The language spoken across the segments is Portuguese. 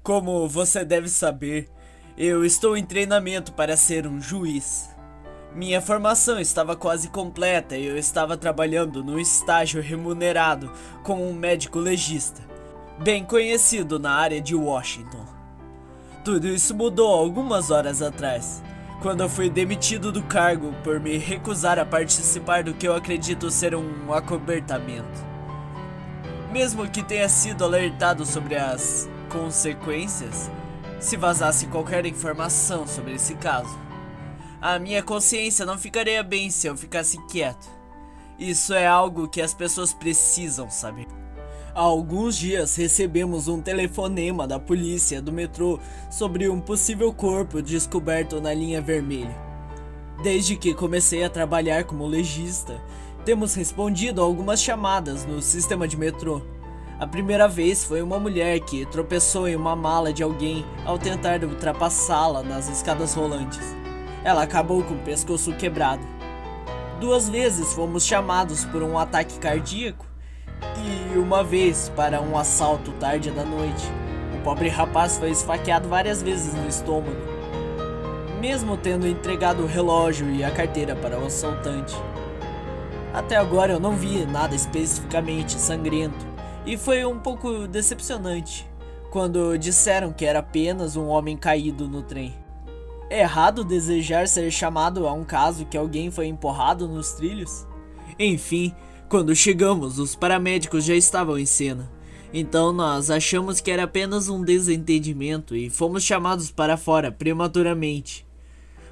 Como você deve saber, eu estou em treinamento para ser um juiz. Minha formação estava quase completa e eu estava trabalhando num estágio remunerado como um médico legista, bem conhecido na área de Washington. Tudo isso mudou algumas horas atrás, quando eu fui demitido do cargo por me recusar a participar do que eu acredito ser um acobertamento. Mesmo que tenha sido alertado sobre as consequências se vazasse qualquer informação sobre esse caso, a minha consciência não ficaria bem se eu ficasse quieto. Isso é algo que as pessoas precisam saber. Há alguns dias recebemos um telefonema da polícia do metrô sobre um possível corpo descoberto na linha vermelha. Desde que comecei a trabalhar como legista, temos respondido a algumas chamadas no sistema de metrô. A primeira vez foi uma mulher que tropeçou em uma mala de alguém ao tentar ultrapassá-la nas escadas rolantes. Ela acabou com o pescoço quebrado. 2 vezes fomos chamados por um ataque cardíaco e uma vez para um assalto tarde da noite. O pobre rapaz foi esfaqueado várias vezes no estômago, mesmo tendo entregado o relógio e a carteira para o assaltante. Até agora eu não vi nada especificamente sangrento. E foi um pouco decepcionante quando disseram que era apenas um homem caído no trem. É errado desejar ser chamado a um caso que alguém foi empurrado nos trilhos? Enfim, quando chegamos, os paramédicos já estavam em cena. Então nós achamos que era apenas um desentendimento e fomos chamados para fora prematuramente.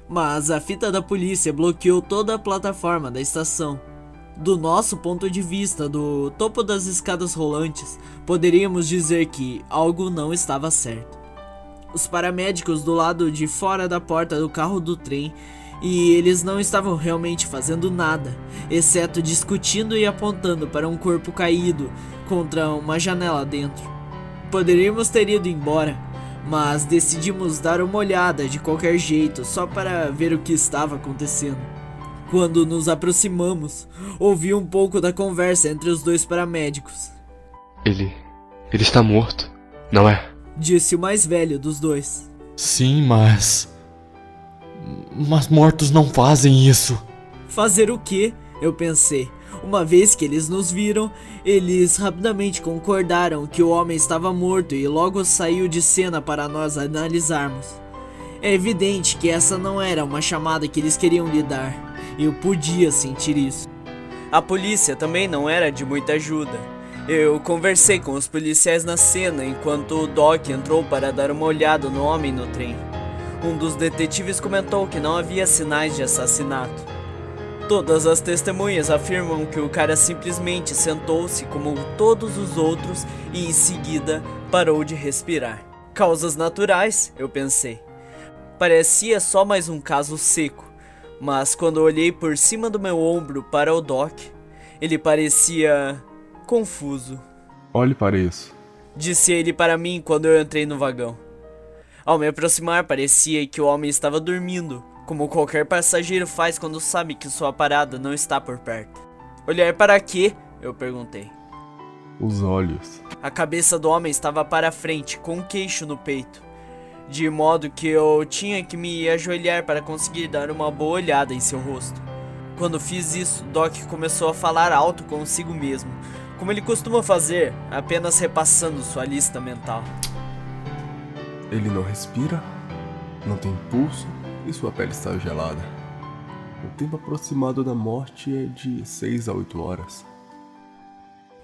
Mas a fita da polícia bloqueou toda a plataforma da estação. Do nosso ponto de vista, do topo das escadas rolantes, poderíamos dizer que algo não estava certo. Os paramédicos do lado de fora da porta do carro do trem, e eles não estavam realmente fazendo nada, exceto discutindo e apontando para um corpo caído contra uma janela dentro. Poderíamos ter ido embora, mas decidimos dar uma olhada de qualquer jeito só para ver o que estava acontecendo. Quando nos aproximamos, ouvi um pouco da conversa entre os 2 paramédicos. Ele está morto, não é? Disse o mais velho dos 2. Sim, mas mortos não fazem isso. Fazer o quê? Eu pensei. Uma vez que eles nos viram, eles rapidamente concordaram que o homem estava morto e logo saiu de cena para nós analisarmos. É evidente que essa não era uma chamada que eles queriam lhe dar. Eu podia sentir isso. A polícia também não era de muita ajuda. Eu conversei com os policiais na cena enquanto o Doc entrou para dar uma olhada no homem no trem. Um dos detetives comentou que não havia sinais de assassinato. Todas as testemunhas afirmam que o cara simplesmente sentou-se como todos os outros e em seguida parou de respirar. Causas naturais, eu pensei. Parecia só mais um caso seco. Mas quando olhei por cima do meu ombro para o Doc, ele parecia confuso. Olhe para isso, disse ele para mim quando eu entrei no vagão. Ao me aproximar, parecia que o homem estava dormindo, como qualquer passageiro faz quando sabe que sua parada não está por perto. Olhar para quê? Eu perguntei. os olhos. A cabeça do homem estava para frente, com um queixo no peito, de modo que eu tinha que me ajoelhar para conseguir dar uma boa olhada em seu rosto. Quando fiz isso, Doc começou a falar alto consigo mesmo, como ele costuma fazer, apenas repassando sua lista mental. Ele não respira, não tem pulso e sua pele está gelada. O tempo aproximado da morte é de 6 a 8 horas.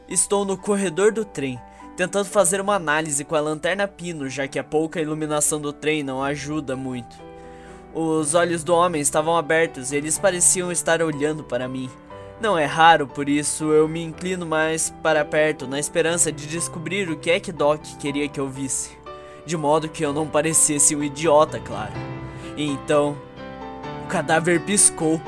Estou no corredor do trem, tentando fazer uma análise com a lanterna pino, já que a pouca iluminação do trem não ajuda muito. Os olhos do homem estavam abertos e eles pareciam estar olhando para mim. Não é raro, por isso eu me inclino mais para perto, na esperança de descobrir o que é que Doc queria que eu visse, de modo que eu não parecesse um idiota, claro. E então, o cadáver piscou.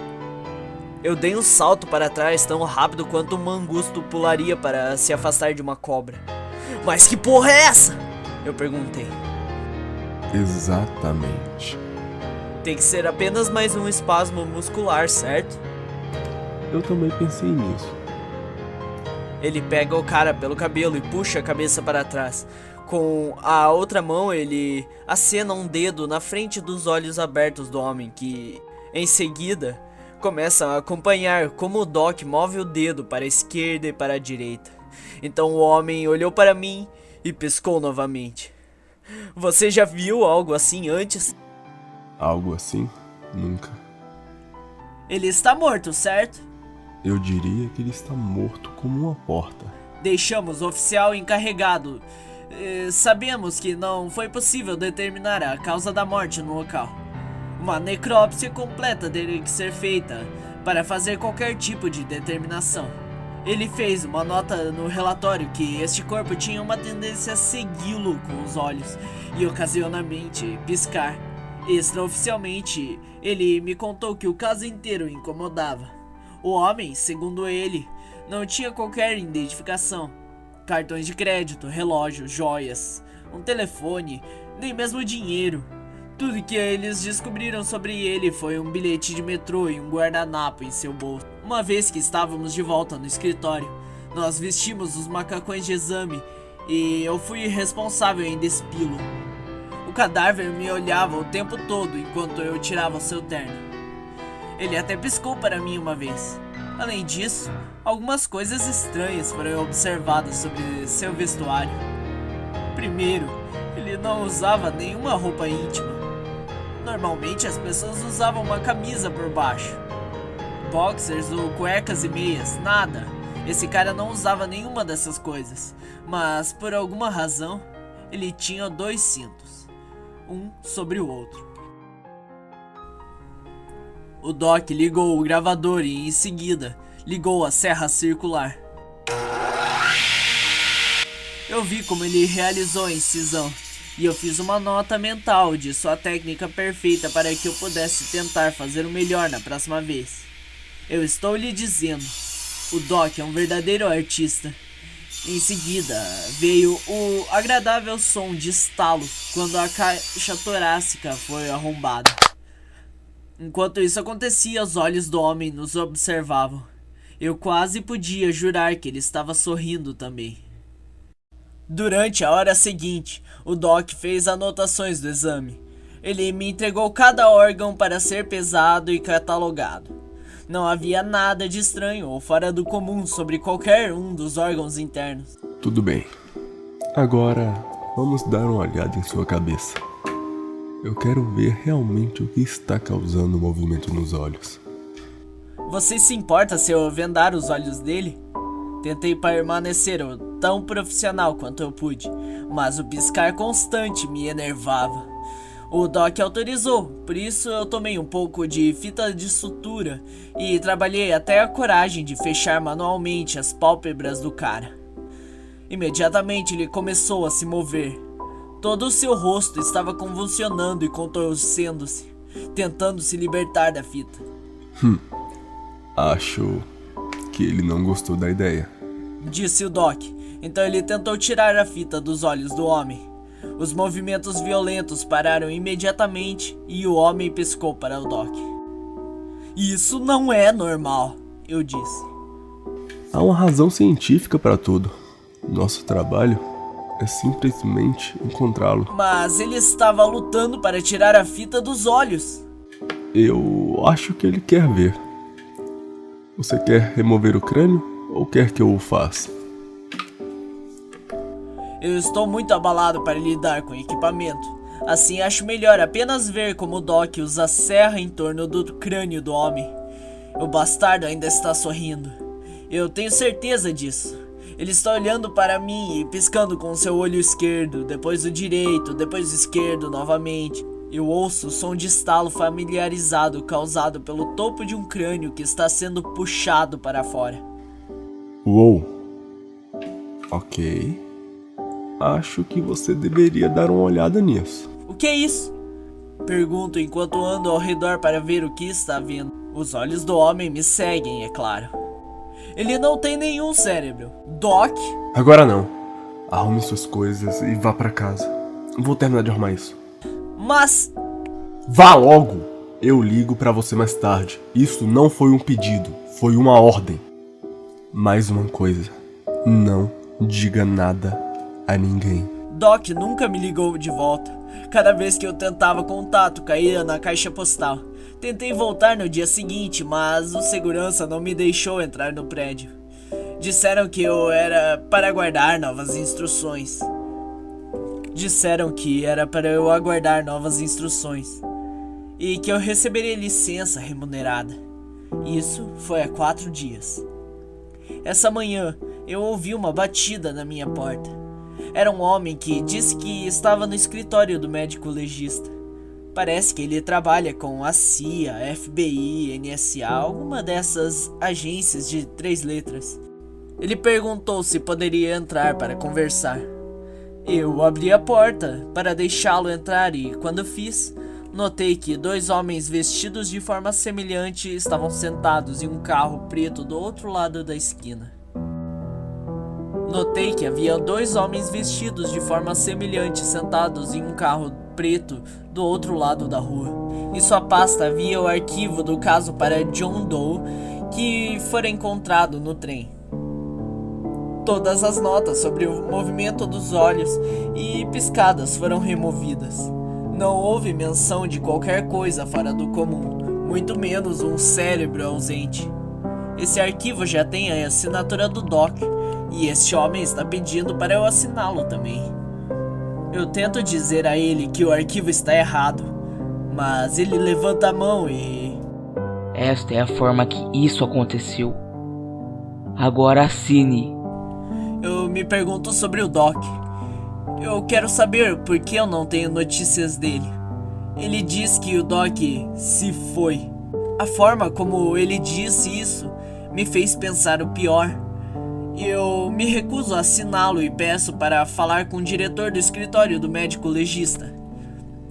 Eu dei um salto para trás tão rápido quanto um mangusto pularia para se afastar de uma cobra. Mas que porra é essa? Eu perguntei. Exatamente. Tem que ser apenas mais um espasmo muscular, certo? Eu também pensei nisso. Ele pega o cara pelo cabelo e puxa a cabeça para trás. Com a outra mão, ele acena um dedo na frente dos olhos abertos do homem, que, em seguida, começa a acompanhar como o Doc move o dedo para a esquerda e para a direita. Então o homem olhou para mim e piscou novamente. Você já viu algo assim antes? Algo assim? Nunca. Ele está morto, certo? Eu diria que ele está morto como uma porta. Deixamos o oficial encarregado. Sabemos que não foi possível determinar a causa da morte no local. Uma necrópsia completa teria que ser feita para fazer qualquer tipo de determinação. Ele fez uma nota no relatório que este corpo tinha uma tendência a segui-lo com os olhos e ocasionalmente piscar. Extraoficialmente, ele me contou que o caso inteiro o incomodava. O homem, segundo ele, não tinha qualquer identificação. Cartões de crédito, relógio, joias, um telefone, nem mesmo dinheiro. Tudo que eles descobriram sobre ele foi um bilhete de metrô e um guardanapo em seu bolso. Uma vez que estávamos de volta no escritório, nós vestimos os macacões de exame e eu fui responsável em despi-lo. O cadáver me olhava o tempo todo enquanto eu tirava seu terno. Ele até piscou para mim uma vez. Além disso, algumas coisas estranhas foram observadas sobre seu vestuário. Primeiro, ele não usava nenhuma roupa íntima. Normalmente as pessoas usavam uma camisa por baixo. Boxers ou cuecas e meias, nada. Esse cara não usava nenhuma dessas coisas. Mas por alguma razão, ele tinha 2 cintos. Um sobre o outro. O Doc ligou o gravador e em seguida ligou a serra circular. Eu vi como ele realizou a incisão. E eu fiz uma nota mental de sua técnica perfeita para que eu pudesse tentar fazer o melhor na próxima vez. Eu estou lhe dizendo, o Doc é um verdadeiro artista. Em seguida, veio o agradável som de estalo quando a caixa torácica foi arrombada. Enquanto isso acontecia, os olhos do homem nos observavam. Eu quase podia jurar que ele estava sorrindo também. Durante a hora seguinte, o Doc fez anotações do exame. Ele me entregou cada órgão para ser pesado e catalogado. Não havia nada de estranho ou fora do comum sobre qualquer um dos órgãos internos. Tudo bem. Agora, vamos dar uma olhada em sua cabeça. Eu quero ver realmente o que está causando o movimento nos olhos. Você se importa se eu vendar os olhos dele? Tentei permanecer tão profissional quanto eu pude, mas o piscar constante me enervava. O Doc autorizou, por isso eu tomei um pouco de fita de sutura e trabalhei até a coragem de fechar manualmente as pálpebras do cara. Imediatamente ele começou a se mover. Todo o seu rosto estava convulsionando e contorcendo-se, tentando se libertar da fita. Acho que ele não gostou da ideia, disse o Doc. Então ele tentou tirar a fita dos olhos do homem. Os movimentos violentos pararam imediatamente e o homem piscou para o Doc. Isso não é normal, eu disse. Há uma razão científica para tudo. Nosso trabalho é simplesmente encontrá-lo. Mas ele estava lutando para tirar a fita dos olhos. Eu acho que ele quer ver. Você quer remover o crânio ou quer que eu o faça? Eu estou muito abalado para lidar com o equipamento. Assim acho melhor apenas ver como o Doc usa a serra em torno do crânio do homem. O bastardo ainda está sorrindo. Eu tenho certeza disso. Ele está olhando para mim e piscando com seu olho esquerdo, depois o direito, depois o esquerdo novamente. Eu ouço o som de estalo familiarizado causado pelo topo de um crânio que está sendo puxado para fora. Uou! Ok. Acho que você deveria dar uma olhada nisso. O que é isso? Pergunto enquanto ando ao redor para ver o que está vendo. Os olhos do homem me seguem, é claro. Ele não tem nenhum cérebro. Doc? Agora não. Arrume suas coisas e vá pra casa. Vou terminar de arrumar isso. Mas... Vá logo! Eu ligo pra você mais tarde. Isso não foi um pedido, foi uma ordem. Mais uma coisa. Não diga nada a ninguém. Doc nunca me ligou de volta. Cada vez que eu tentava contato, caía na caixa postal. Tentei voltar no dia seguinte, mas o segurança não me deixou entrar no prédio. Disseram que eu era para aguardar novas instruções. E que eu receberia licença remunerada. Isso foi há 4 dias. Essa manhã, eu ouvi uma batida na minha porta. Era um homem que disse que estava no escritório do médico legista. Parece que ele trabalha com a CIA, FBI, NSA, alguma dessas agências de 3 letras. Ele perguntou se poderia entrar para conversar. Eu abri a porta para deixá-lo entrar e, quando fiz, notei que 2 homens vestidos de forma semelhante estavam sentados em um carro preto do outro lado da esquina. Notei que havia 2 homens vestidos de forma semelhante sentados em um carro preto do outro lado da rua. Em sua pasta havia o arquivo do caso para John Doe que fora encontrado no trem. Todas as notas sobre o movimento dos olhos e piscadas foram removidas. Não houve menção de qualquer coisa fora do comum, muito menos um cérebro ausente. Esse arquivo já tem a assinatura do Doc, e este homem está pedindo para eu assiná-lo também. Eu tento dizer a ele que o arquivo está errado, mas ele levanta a mão e... Esta é a forma que isso aconteceu. Agora assine. Eu me pergunto sobre o Doc. Eu quero saber por que eu não tenho notícias dele. Ele diz que o Doc se foi. A forma como ele disse isso me fez pensar o pior. Eu me recuso a assiná-lo e peço para falar com o diretor do escritório do médico legista.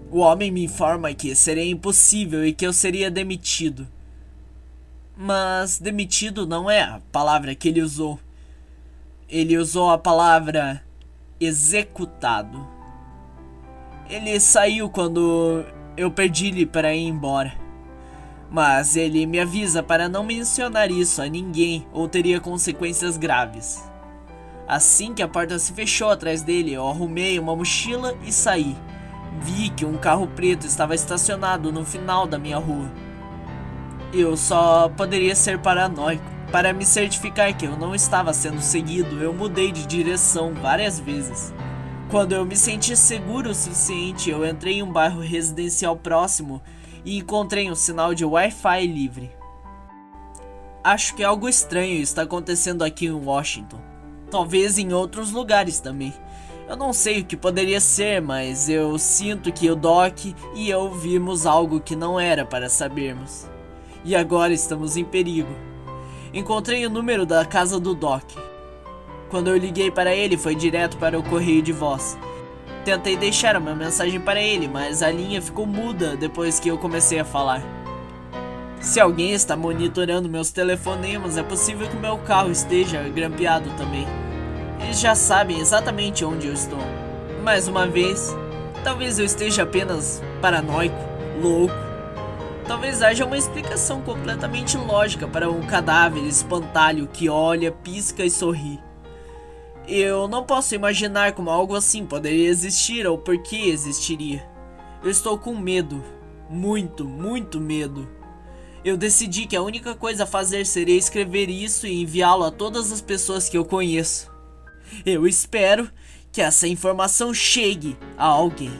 O homem me informa que seria impossível e que eu seria demitido. Mas demitido não é a palavra que ele usou. Ele usou a palavra executado. Ele saiu quando eu pedi-lhe para ir embora. Mas ele me avisa para não mencionar isso a ninguém ou teria consequências graves. Assim que a porta se fechou atrás dele, eu arrumei uma mochila e saí. Vi que um carro preto estava estacionado no final da minha rua. Eu só poderia ser paranoico. Para me certificar que eu não estava sendo seguido, eu mudei de direção várias vezes. Quando eu me senti seguro o suficiente, eu entrei em um bairro residencial próximo e encontrei um sinal de Wi-Fi livre. Acho que algo estranho está acontecendo aqui em Washington. Talvez em outros lugares também. Eu não sei o que poderia ser, mas eu sinto que o Doc e eu vimos algo que não era para sabermos. E agora estamos em perigo. Encontrei o número da casa do Doc. Quando eu liguei para ele, foi direto para o correio de voz. Tentei deixar uma mensagem para ele, mas a linha ficou muda depois que eu comecei a falar. Se alguém está monitorando meus telefonemas, é possível que meu carro esteja grampeado também. Eles já sabem exatamente onde eu estou. Mais uma vez, talvez eu esteja apenas paranoico, louco. Talvez haja uma explicação completamente lógica para um cadáver espantalho que olha, pisca e sorri. Eu não posso imaginar como algo assim poderia existir ou por que existiria. Eu estou com medo. Muito, muito medo. Eu decidi que a única coisa a fazer seria escrever isso e enviá-lo a todas as pessoas que eu conheço. Eu espero que essa informação chegue a alguém.